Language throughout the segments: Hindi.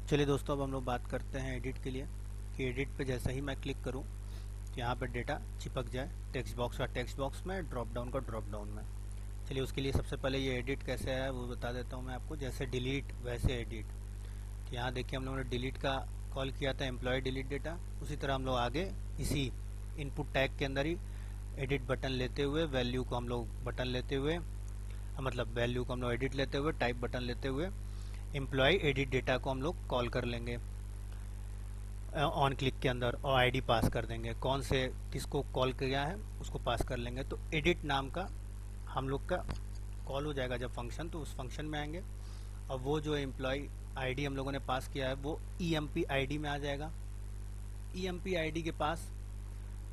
चलिए दोस्तों, अब हम लोग बात करते हैं एडिट के लिए कि एडिट पे जैसे ही मैं क्लिक करूं तो यहाँ पर डेटा चिपक जाए टेक्स्ट बॉक्स का टेक्स्ट बॉक्स में, ड्रॉप डाउन का ड्रॉप डाउन में। चलिए उसके लिए सबसे पहले ये एडिट कैसे है वो बता देता हूँ मैं आपको। जैसे डिलीट वैसे एडिट। तो यहाँ देखिए हम लोगों ने डिलीट का कॉल किया था, एम्प्लॉय डिलीट डेटा। उसी तरह हम लोग आगे इसी इनपुट टैग के अंदर ही एडिट बटन लेते हुए, वैल्यू को हम लोग बटन लेते हुए, मतलब वैल्यू को हम लोग एडिट लेते हुए, टाइप बटन लेते हुए एम्प्लॉय एडिट डेटा को हम लोग कॉल कर लेंगे ऑन क्लिक के अंदर और आईडी पास कर देंगे। कौन से किसको कॉल किया है उसको पास कर लेंगे। तो एडिट नाम का हम लोग का कॉल हो जाएगा जब फंक्शन, तो उस फंक्शन में आएंगे और वो जो एम्प्लॉय आईडी हम लोगों ने पास किया है वो ईएमपी आईडी में आ जाएगा। ईएमपी आईडी के पास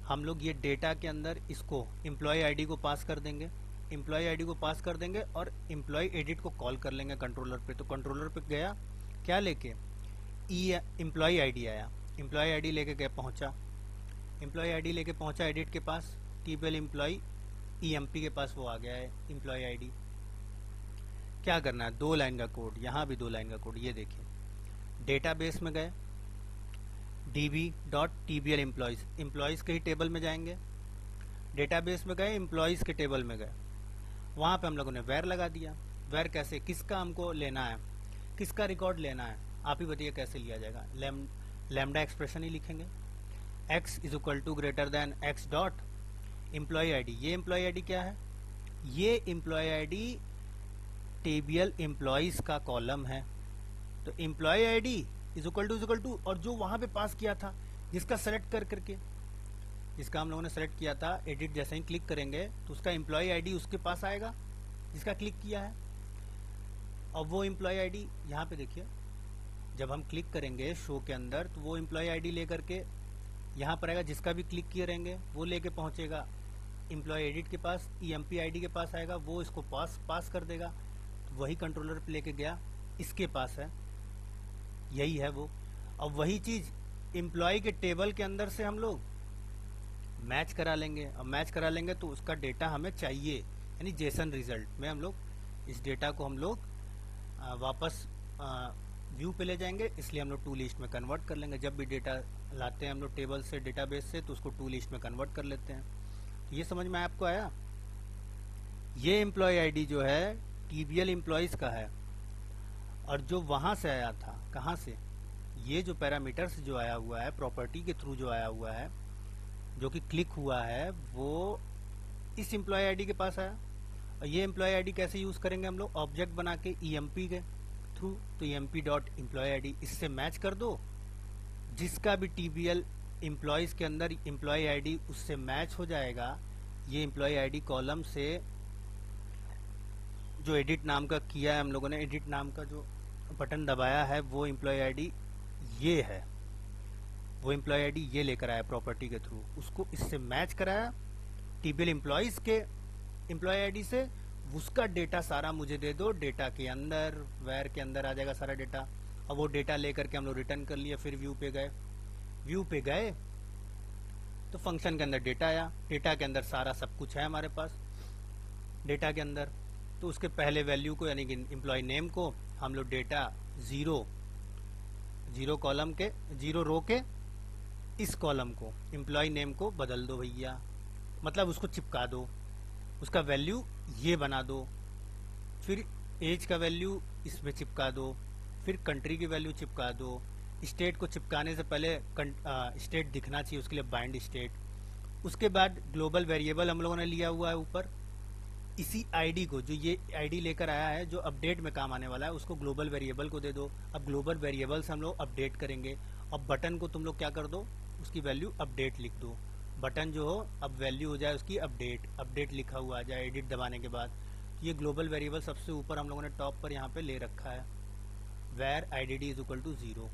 हम लोग ये डेटा के अंदर इसको एम्प्लॉय आईडी को पास कर देंगे। एम्प्लॉय आईडी को पास कर देंगे और एम्प्लॉय एडिट को कॉल कर लेंगे कंट्रोलर पे। तो कंट्रोलर पे गया क्या लेके, एम्प्लॉय आईडी आया, एम्प्लॉय आईडी लेके गया, पहुंचा, एम्प्लॉय आईडी लेके पहुंचा एडिट के पास, टीबीएल एम्प्लॉय ईएमपी के पास वो आ गया है एम्प्लॉय आईडी। क्या करना है, 2 लाइन का कोड, यहाँ भी 2 लाइन का कोड। ये देखिए डेटाबेस में गए, db.tbl एम्प्लॉयज के ही टेबल में जाएंगे। डेटाबेस में गए, एम्प्लॉयज के टेबल में गए, वहां पे हम लोगों ने वेर लगा दिया। वेर कैसे, किसका हमको लेना है, किसका रिकॉर्ड लेना है, आप ही बताइए कैसे लिया जाएगा। लैम्डा एक्सप्रेशन ही लिखेंगे, x is equal to greater than x dot employee ID. ये एम्प्लॉय आईडी क्या है, ये एम्प्लॉय आईडी टेबल एम्प्लॉयज का कॉलम है। तो employee ID is equal to और जो वहां पे पास किया था, जिसका सेलेक्ट कर करके, जिसका हम लोगों ने सेलेक्ट किया था, एडिट जैसे ही क्लिक करेंगे तो उसका एम्प्लॉय आईडी उसके पास आएगा जिसका क्लिक किया है। और वो एम्प्लॉय आईडी यहाँ पे देखिए, जब हम क्लिक करेंगे शो के अंदर तो वो एम्प्लॉय आईडी लेकर के यहाँ पर आएगा, जिसका भी क्लिक किए रहेंगे वो लेके पहुंचेगा एम्प्लॉय एडिट के पास, ईएमपी आईडी के पास आएगा, वो इसको पास कर देगा। तो वही कंट्रोलर पे लेके गया, इसके पास है, यही है वो। अब वही चीज एम्प्लॉय के टेबल के अंदर से हम लोग मैच करा लेंगे। अब मैच करा लेंगे तो उसका डेटा हमें चाहिए, यानी जेसन रिजल्ट में हम लोग इस डेटा को हम लोग वापस व्यू पे ले जाएंगे। इसलिए हम लोग टू लिस्ट में कन्वर्ट कर लेंगे। जब भी डेटा लाते हैं हम लोग टेबल से, डेटाबेस से, तो उसको टू लिस्ट में कन्वर्ट कर लेते हैं। तो ये समझ में आपको आया। ये एम्प्लॉय आईडी जो है टीबीएल एम्प्लॉयज का है, और जो वहां से आया था, कहां से, ये जो पैरामीटर्स जो आया हुआ है प्रॉपर्टी के थ्रू जो आया हुआ है, जो कि क्लिक हुआ है, वो इस एम्प्लॉय आईडी के पास आया। और ये एम्प्लॉय आईडी कैसे यूज करेंगे हम लोग, ऑब्जेक्ट बना के ईएमपी के थ्रू। तो ईएमपी डॉट एम्प्लॉय आईडी इससे मैच कर दो, जिसका भी टीबीएल एम्प्लॉयज के अंदर एम्प्लॉय आईडी उससे मैच हो जाएगा। ये एम्प्लॉय आईडी कॉलम से जो एडिट नाम का किया है हम लोगों ने, एडिट नाम का जो बटन दबाया है, वो एम्प्लॉय आईडी ये है, वो एम्प्लॉय आईडी ये लेकर आया प्रॉपर्टी के थ्रू, उसको इससे मैच कराया टीबीएल एम्प्लॉयज के एम्प्लॉय आईडी से। उसका डेटा सारा मुझे दे दो, डेटा के अंदर वेर के अंदर आ जाएगा सारा डेटा। और वो डेटा लेकर के हम लोग रिटर्न कर लिया। फिर व्यू पे गए, व्यू पे गए तो फंक्शन के अंदर डेटा आया, डेटा के अंदर सारा सब कुछ है हमारे पास डेटा के अंदर। तो उसके पहले वैल्यू को, यानी कि एम्प्लॉय नेम को हम लोग डेटा जीरो कॉलम के, 0 रो के इस कॉलम को एम्प्लॉय नेम को बदल दो भैया, मतलब उसको चिपका दो, उसका वैल्यू ये बना दो। फिर एज का वैल्यू इसमें चिपका दो, फिर कंट्री की वैल्यू चिपका दो। स्टेट को चिपकाने से पहले स्टेट दिखना चाहिए, उसके लिए बाइंड स्टेट। उसके बाद ग्लोबल वेरिएबल हम लोगों ने लिया हुआ है ऊपर, इसी आईडी को, जो ये आईडी लेकर आया है, जो अपडेट में काम आने वाला है, उसको ग्लोबल वेरिएबल को दे दो। अब ग्लोबल वेरिएबल से हम लोग अपडेट करेंगे। अब बटन को तुम लोग क्या कर दो, उसकी वैल्यू अपडेट लिख दो। बटन जो हो अब वैल्यू हो जाए उसकी अपडेट, अपडेट लिखा हुआ आ जाए एडिट दबाने के बाद। ये ग्लोबल वेरिएबल सबसे ऊपर हम लोगों ने टॉप पर यहाँ पे ले रखा है, where ID is equal to 0।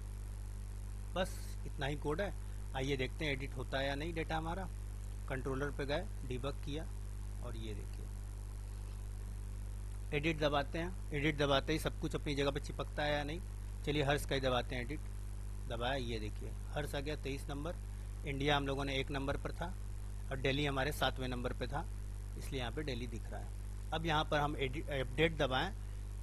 बस इतना ही कोड है। आइए देखते हैं एडिट होता है या नहीं डेटा हमारा। कंट्रोलर पे गए, डिबग किया, और ये देखिए एडिट दबाते हैं। एडिट दबाते ही सब कुछ अपनी जगह पे चिपकता है या नहीं। चलिए हर्ष का ही दबाते हैं, एडिट दबाया, ये देखिए हर्ष आ गया 23 नंबर। इंडिया हम लोगों ने 1 नंबर पर था और दिल्ली हमारे 7वें नंबर पे था, इसलिए यहाँ पे दिल्ली दिख रहा है। अब यहाँ पर हम अपडेट दबाएं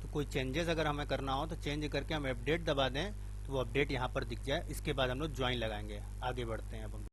तो कोई चेंजेस अगर हमें करना हो तो चेंज करके हम अपडेट दबा दें वो अपडेट यहाँ पर दिख जाए। इसके बाद हम लोग ज्वाइन लगाएंगे। आगे बढ़ते हैं अब हम।